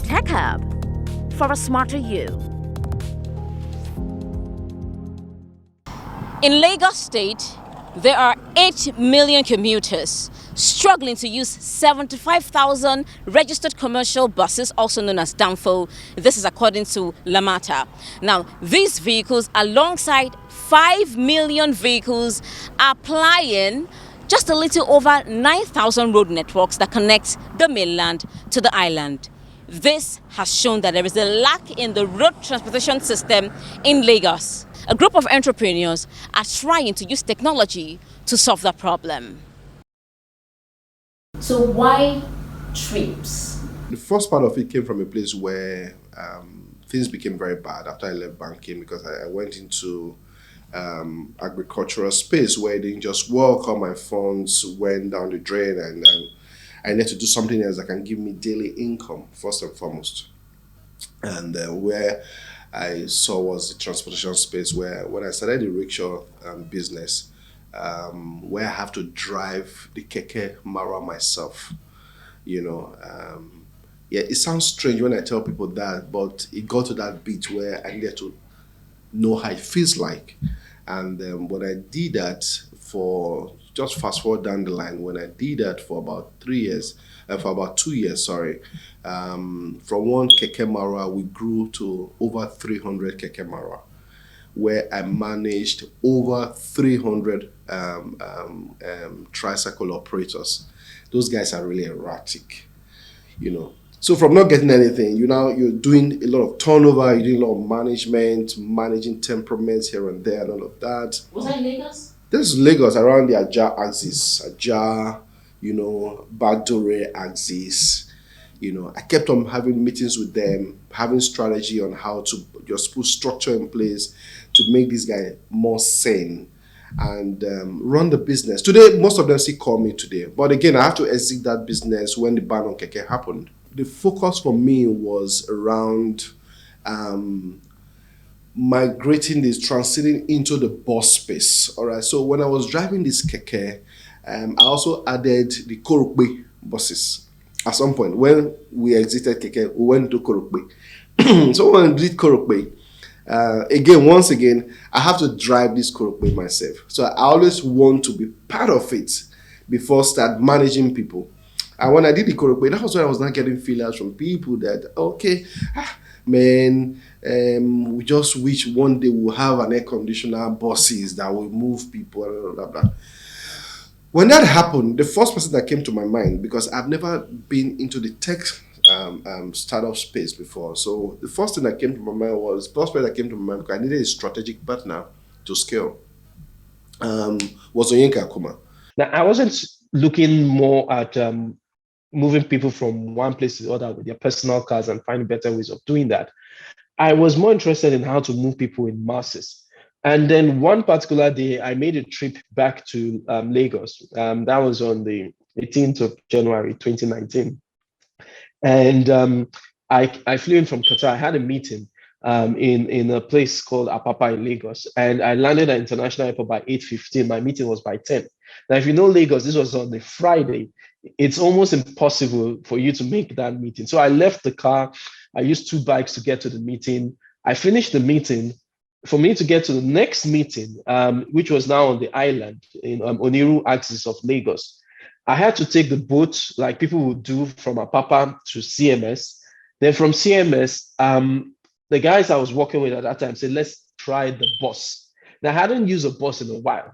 Tech Hub for a smarter you. In Lagos State, there are 8 million commuters struggling to use 75,000 registered commercial buses, also known as Danfo. This is according to Lamata. Now, these vehicles, alongside 5 million vehicles, are plying just a little over 9,000 road networks that connect the mainland to the island. This has shown that there is a lack in the road transportation system in Lagos. A group of entrepreneurs are trying to use technology to solve that problem. So why Treepz? The first part of it came from a place where things became very bad after I left banking, because I went into agricultural space where they didn't just work. All my funds went down the drain, and I need to do something else that can give me daily income, first and foremost. And where I saw was the transportation space, where when I started the rickshaw business, where I have to drive the keke mara myself, yeah, it sounds strange when I tell people that, but it got to that bit where I needed to know how it feels like. And when I did that just fast forward down the line, when I did that for about 2 years, from one keke mara, we grew to over 300 keke mara, where I managed over 300 tricycle operators. Those guys are really erratic, So from not getting anything, you're doing a lot of turnover, you're doing a lot of management, managing temperaments here and there and all of that. Was that in Lagos? This is Lagos, around the Ajah axis, Bagdore axis. I kept on having meetings with them, having strategy on how to just put structure in place to make this guy more sane and run the business. Today, most of them still call me today. But again, I have to exit that business when the ban on Keke happened. The focus for me was around migrating this, transiting into the bus space. All right. So when I was driving this Keke, I also added the Korokbe buses. At some point, when we exited Keke, we went to Korokbe. So when I did Korokbe, once again, I have to drive this Korokbe myself. So I always want to be part of it before start managing people. And when I did the Korokbe, that was when I was not getting feelers from people that, okay, we just wish one day we'll have an air conditioner buses that will move people, blah, blah, blah. When that happened, the first person that came to my mind, because I've never been into the tech startup space before, so the first thing that came to my mind was, because I needed a strategic partner to scale, was Onyeka Akuma. Now, I wasn't looking more at moving people from one place to the other with their personal cars and finding better ways of doing that. I was more interested in how to move people in masses. And then one particular day, I made a trip back to Lagos. That was on the 18th of January, 2019. And I flew in from Qatar. I had a meeting in a place called Apapa in Lagos. And I landed at International Airport by 8:15. My meeting was by 10. Now, if you know Lagos, this was on the Friday. It's almost impossible for you to make that meeting. So I left the car. I used 2 bikes to get to the meeting. I finished the meeting. For me to get to the next meeting, which was now on the island in Oniru axis of Lagos, I had to take the boat like people would do from Apapa to CMS. Then from CMS, the guys I was working with at that time said, let's try the bus. Now, I hadn't used a bus in a while,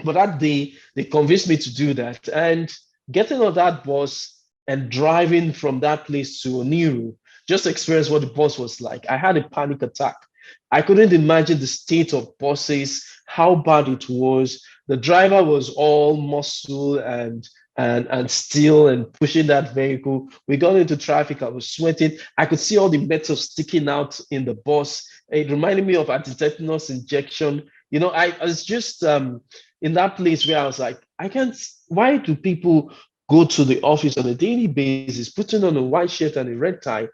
but that day, they convinced me to do that. And getting on that bus and driving from that place to Oniru, just experience what the bus was like. I had a panic attack. I couldn't imagine the state of buses, how bad it was. The driver was all muscle and steel and pushing that vehicle. We got into traffic. I was sweating. I could see all the metal sticking out in the bus. It reminded me of antitetanus injection. I was just in that place where I was like, why do people go to the office on a daily basis, putting on a white shirt and a red tie?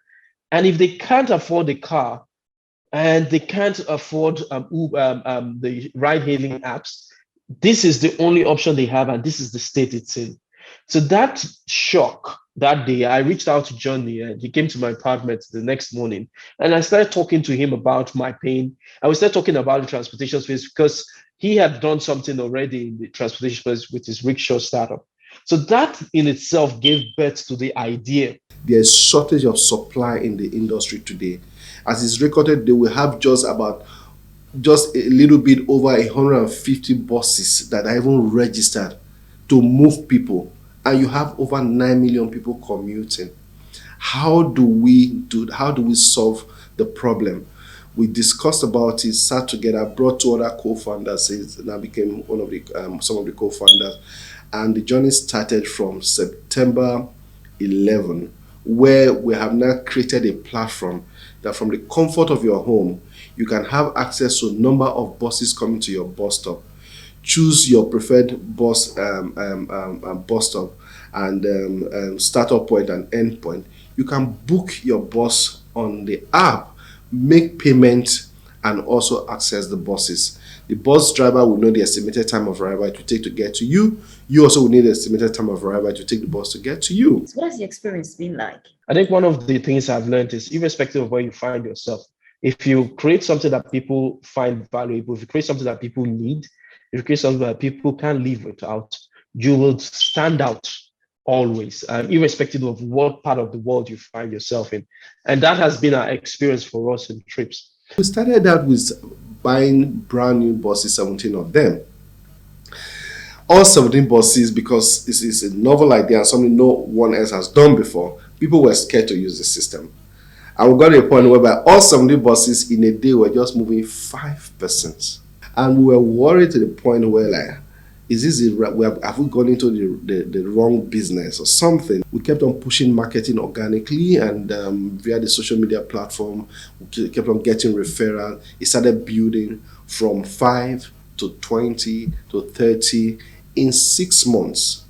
And if they can't afford a car, and they can't afford the ride-hailing apps, this is the only option they have, and this is the state it's in. So that shock that day, I reached out to Johnny and he came to my apartment the next morning. And I started talking to him about my pain. I was started talking about the transportation space because he had done something already in the transportation space with his rickshaw startup. So that in itself gave birth to the idea. There's shortage of supply in the industry today. As is recorded, they will have just a little bit over 150 buses that are even registered to move people, and you have over 9 million people commuting. How do we solve the problem? We discussed about it, sat together, brought two other co-founders, and I became one of the some of the co-founders, and the journey started from September 11, where we have now created a platform that from the comfort of your home, you can have access to a number of buses coming to your bus stop. Choose your preferred bus stop and startup point and end point. You can book your bus on the app, make payment, and also access the buses. The bus driver will know the estimated time of arrival it will take to get to you. You also will need the estimated time of arrival to take the bus to get to you. What has the experience been like? I think one of the things I've learned is irrespective of where you find yourself, if you create something that people find valuable, if you create something that people need, if you create something that people can't live without, you will stand out always, irrespective of what part of the world you find yourself in. And that has been our experience for us in Treepz. We started out with buying brand new buses, 17 of them. All 17 buses, because this is a novel idea and something no one else has done before, people were scared to use the system. And we got to a point whereby all 70 buses in a day were just moving 5%. And we were worried to the point where, like, have we gone into the wrong business or something? We kept on pushing marketing organically and via the social media platform. We kept on getting referrals. It started building from 5 to 20 to 30 in 6 months.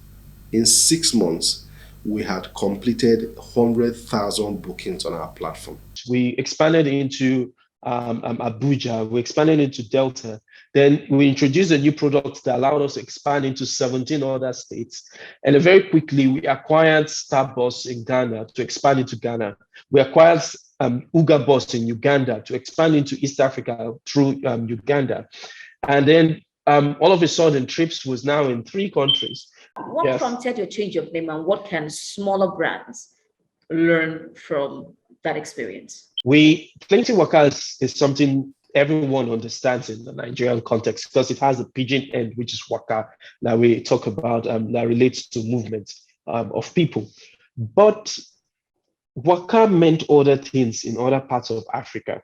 In 6 months, we had completed 100,000 bookings on our platform. We expanded into Abuja, we expanded into Delta. Then we introduced a new product that allowed us to expand into 17 other states. And then very quickly, we acquired Starbus in Ghana to expand into Ghana. We acquired Uga Bus in Uganda to expand into East Africa through Uganda. And then all of a sudden, Treepz was now in 3 countries. What prompted your change of name, and what can smaller brands learn from that experience? Plenty Waka is something everyone understands in the Nigerian context because it has a pidgin end, which is waka, that we talk about, that relates to movement of people. But waka meant other things in other parts of Africa.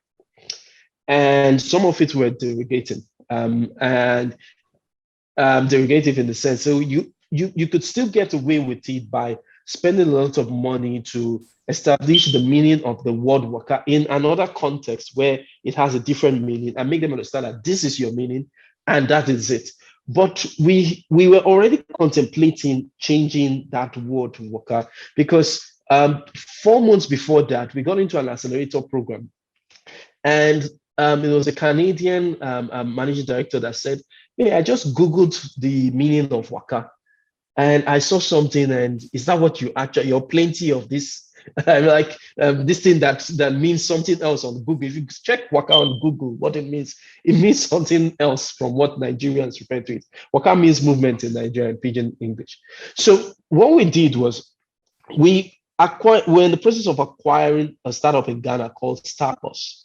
And some of it were derogating derogative in the sense. So you could still get away with it by spending a lot of money to establish the meaning of the word waka in another context where it has a different meaning and make them understand that this is your meaning and that is it. But we were already contemplating changing that word to waka because 4 months before that, we got into an accelerator program. And it was a Canadian managing director that said, hey, I just Googled the meaning of waka. And I saw something, and is that what you're plenty of this? Like this thing that means something else on Google. If you check waka on Google, what it means something else from what Nigerians refer to it. Waka means movement in Nigerian pidgin English. So what we did was we're in the process of acquiring a startup in Ghana called Starbus.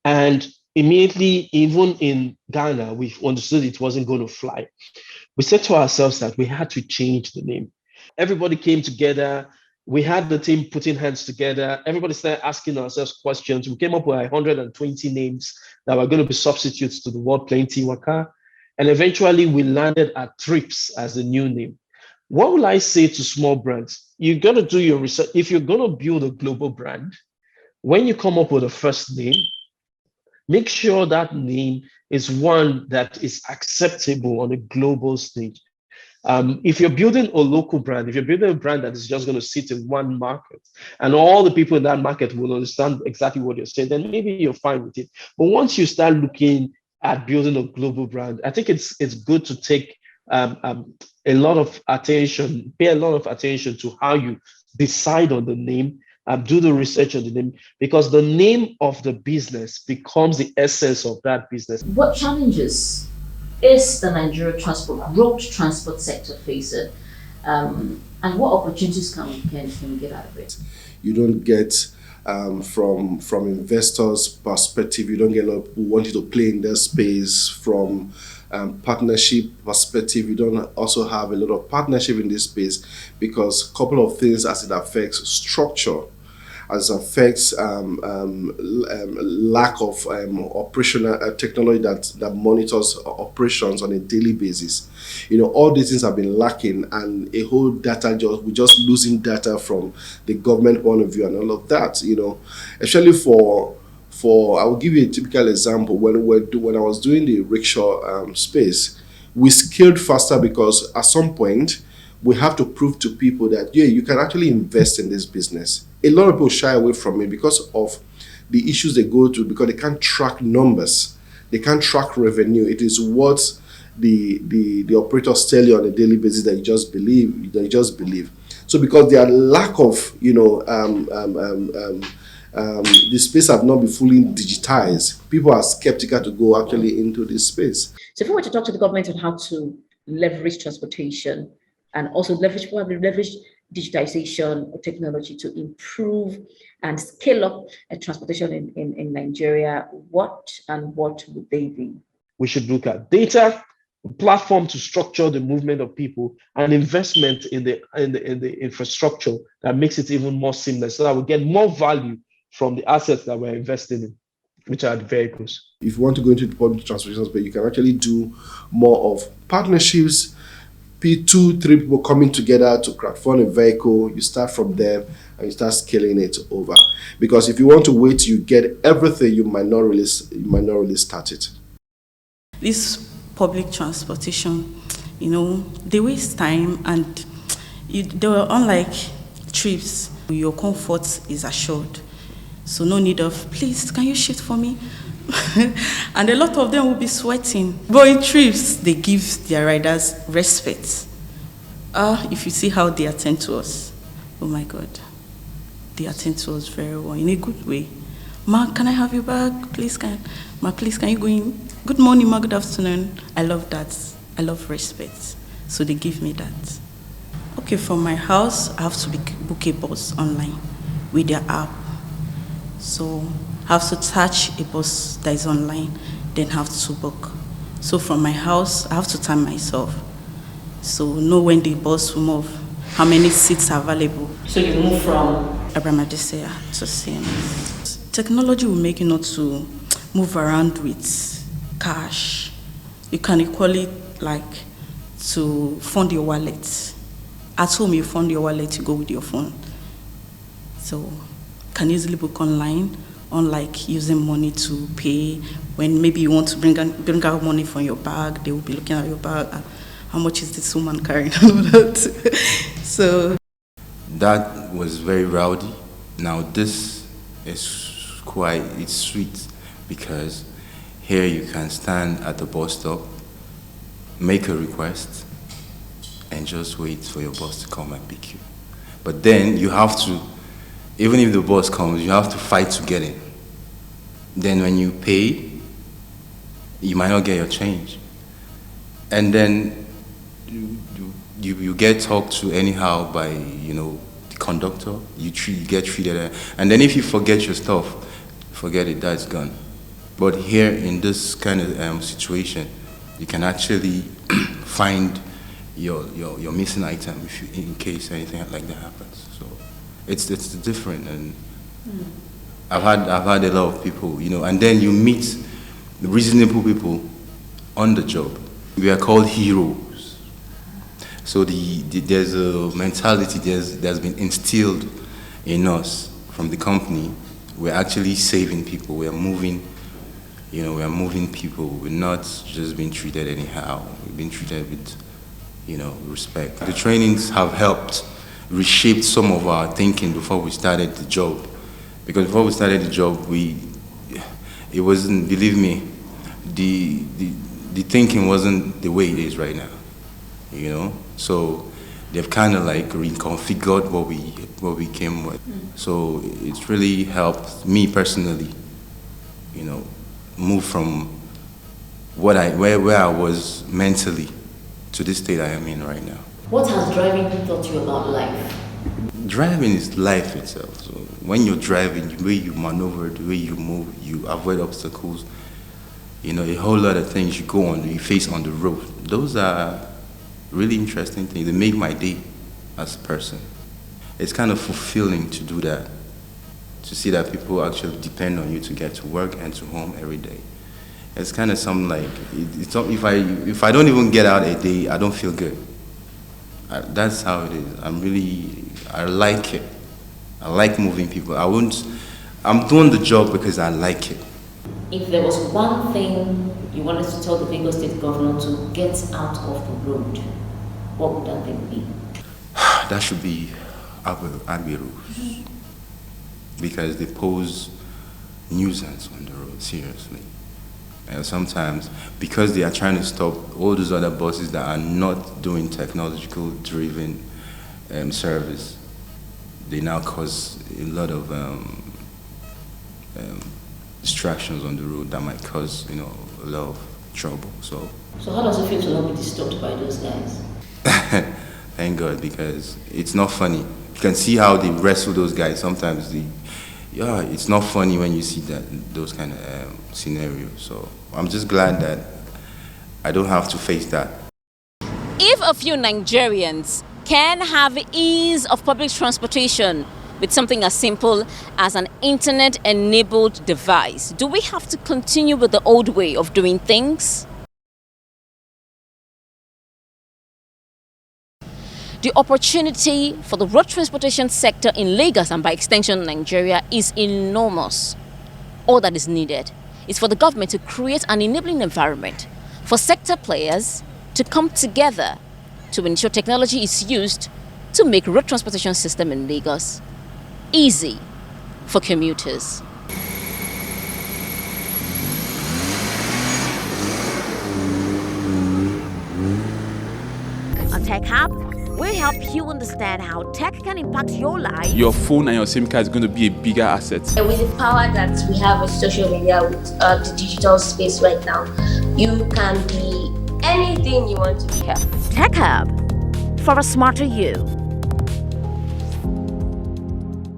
And immediately, even in Ghana, we understood it wasn't going to fly. We said to ourselves that we had to change the name. Everybody came together. We had the team putting hands together. Everybody started asking ourselves questions. We came up with 120 names that were going to be substitutes to the word Plenty Waka. And eventually we landed at Treepz as the new name. What will I say to small brands? You're going to do your research. If you're going to build a global brand, when you come up with a first name, make sure that name is one that is acceptable on a global stage. If you're building a local brand, if you're building a brand that is just going to sit in one market and all the people in that market will understand exactly what you're saying, then maybe you're fine with it. But once you start looking at building a global brand, I think it's good to take a lot of attention, pay a lot of attention to how you decide on the name and do the research on the name, because the name of the business becomes the essence of that business. What challenges is the Nigerian road transport sector facing? And what opportunities can we get out of it? You don't get from investors' perspective, you don't get a lot of people wanting to play in their space. From partnership perspective, you don't also have a lot of partnership in this space, because a couple of things as it affects structure, as affects lack of operational technology that monitors operations on a daily basis. All these things have been lacking, and a whole we're just losing data from the government point of view and all of that. Especially for I will give you a typical example. When I was doing the rickshaw space, we scaled faster because at some point we have to prove to people that, yeah, you can actually invest in this business. A lot of people shy away from it because of the issues they go through, because they can't track numbers, they can't track revenue. It is what the operators tell you on a daily basis that you just believe. So because their lack of the space have not been fully digitized, people are skeptical to go actually into this space. So if we were to talk to the government on how to leverage transportation and also leverage digitization or technology to improve and scale up transportation in Nigeria, what would they be? We should look at data, platform to structure the movement of people, and investment in the infrastructure that makes it even more seamless, so that we get more value from the assets that we're investing in, which are the vehicles. If you want to go into the public transportation space, you can actually do more of partnerships. 2-3 people coming together to crowdfund a vehicle. You start from there and you start scaling it over. Because if you want to wait till you get everything, you might not really start it. This public transportation, they waste time, and they were unlike trips. Your comfort is assured, so no need of, please, can you shift for me? And a lot of them will be sweating. But in trips, they give their riders respect. If you see how they attend to us, oh my God, they attend to us very well, in a good way. Ma, can I have your bag? Please, can you go in? Good morning, ma, good afternoon. I love that. I love respect. So they give me that. Okay, from my house, I have to book a bus online with their app. So I have to touch a bus that is online, then have to book. So from my house, I have to time myself. So know when the bus will move, how many seats are available. So you move from Abramadesea to CMS. Technology will make you not to move around with cash. You can equally to fund your wallet. At home, you fund your wallet, you go with your phone. So can easily book online, unlike using money to pay. When maybe you want to bring out money from your bag, they will be looking at your bag. How much is this woman carrying? All that. So that was very rowdy. Now this is it's sweet, because here you can stand at the bus stop, make a request, and just wait for your bus to come and pick you. But then you have to, even if the bus comes, you have to fight to get in. Then when you pay, you might not get your change. And then you get talked to anyhow by, the conductor. You get treated. And then if you forget your stuff, forget it, that's gone. But here in this kind of situation, you can actually find your missing item in case anything like that happens. So it's different, and I've had a lot of people, and then you meet reasonable people on the job. We are called heroes. So there's a mentality that's been instilled in us from the company. We're actually saving people. We are moving people. We're not just being treated anyhow. We're being treated with, respect. The trainings have helped reshape some of our thinking before we started the job. Because before we started the job, it wasn't, believe me, the thinking wasn't the way it is right now, So they've kind of like reconfigured what we came with. So it's really helped me personally, you know, move from where I was mentally to this state I am in right now. What has driving taught you about life? Driving is life itself. So when you're driving, the way you maneuver, the way you move, you avoid obstacles, you know, a whole lot of things you face on the road. Those are really interesting things. They make my day as a person. It's kind of fulfilling to do that, to see that people actually depend on you to get to work and to home every day. It's kind of something like, if I don't even get out a day, I don't feel good. That's how it is. I like it. I like moving people. I'm doing the job because I like it. If there was one thing you wanted to tell the Lagos State Governor to get out of the road, what would that thing be? That should be Agberos, because they pose nuisance on the road, seriously. And sometimes, because they are trying to stop all those other buses that are not doing technological-driven service, they now cause a lot of distractions on the road that might cause, you know, a lot of trouble. So how does it feel to not be disturbed by those guys? Thank God, because it's not funny. You can see how they wrestle those guys. Sometimes it's not funny when you see those kind of scenarios. So I'm just glad that I don't have to face that. If a few Nigerians can have ease of public transportation with something as simple as an internet-enabled device, do we have to continue with the old way of doing things? The opportunity for the road transportation sector in Lagos and by extension Nigeria is enormous. All that is needed is for the government to create an enabling environment for sector players to come together to ensure technology is used to make road transportation system in Lagos easy for commuters. On Tech Hub, we help you understand how tech can impact your life. Your phone and your SIM card is going to be a bigger asset. With the power that we have with social media, with the digital space right now, you can be anything you want to be. Tech Hub, for a smarter you.